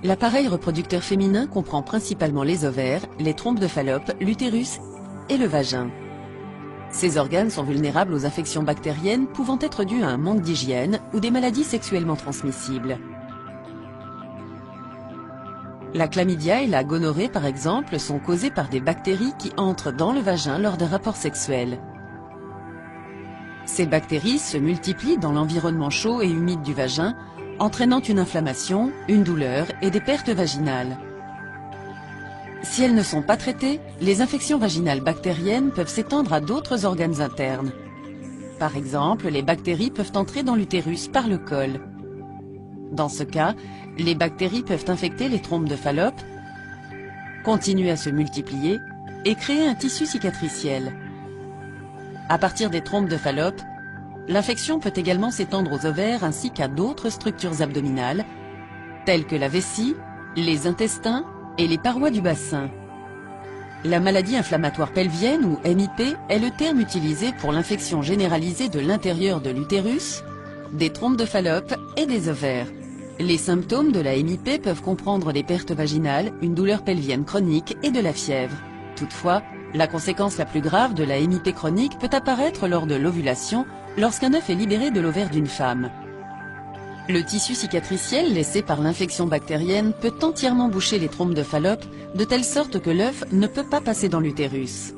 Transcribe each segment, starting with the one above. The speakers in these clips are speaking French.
L'appareil reproducteur féminin comprend principalement les ovaires, les trompes de Fallope, l'utérus et le vagin. Ces organes sont vulnérables aux infections bactériennes pouvant être dues à un manque d'hygiène ou des maladies sexuellement transmissibles. La chlamydia et la gonorrhée, par exemple, sont causées par des bactéries qui entrent dans le vagin lors d'un rapport sexuel. Ces bactéries se multiplient dans l'environnement chaud et humide du vagin, entraînant une inflammation, une douleur et des pertes vaginales. Si elles ne sont pas traitées, les infections vaginales bactériennes peuvent s'étendre à d'autres organes internes. Par exemple, les bactéries peuvent entrer dans l'utérus par le col. Dans ce cas, les bactéries peuvent infecter les trompes de Fallope, continuer à se multiplier et créer un tissu cicatriciel. À partir des trompes de Fallope, l'infection peut également s'étendre aux ovaires ainsi qu'à d'autres structures abdominales, telles que la vessie, les intestins et les parois du bassin. La maladie inflammatoire pelvienne ou MIP est le terme utilisé pour l'infection généralisée de l'intérieur de l'utérus, des trompes de Fallope et des ovaires. Les symptômes de la MIP peuvent comprendre des pertes vaginales, une douleur pelvienne chronique et de la fièvre. Toutefois, la conséquence la plus grave de la MIP chronique peut apparaître lors de l'ovulation, lorsqu'un œuf est libéré de l'ovaire d'une femme. Le tissu cicatriciel laissé par l'infection bactérienne peut entièrement boucher les trompes de Fallope, de telle sorte que l'œuf ne peut pas passer dans l'utérus.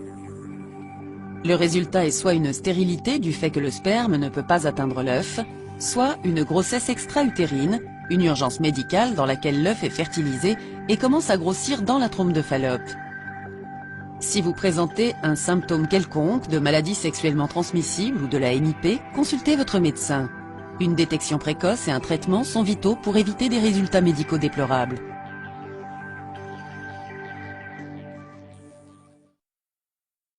Le résultat est soit une stérilité du fait que le sperme ne peut pas atteindre l'œuf, soit une grossesse extra-utérine, une urgence médicale dans laquelle l'œuf est fertilisé et commence à grossir dans la trompe de Fallope. Si vous présentez un symptôme quelconque de maladie sexuellement transmissible ou de la MIP, consultez votre médecin. Une détection précoce et un traitement sont vitaux pour éviter des résultats médicaux déplorables.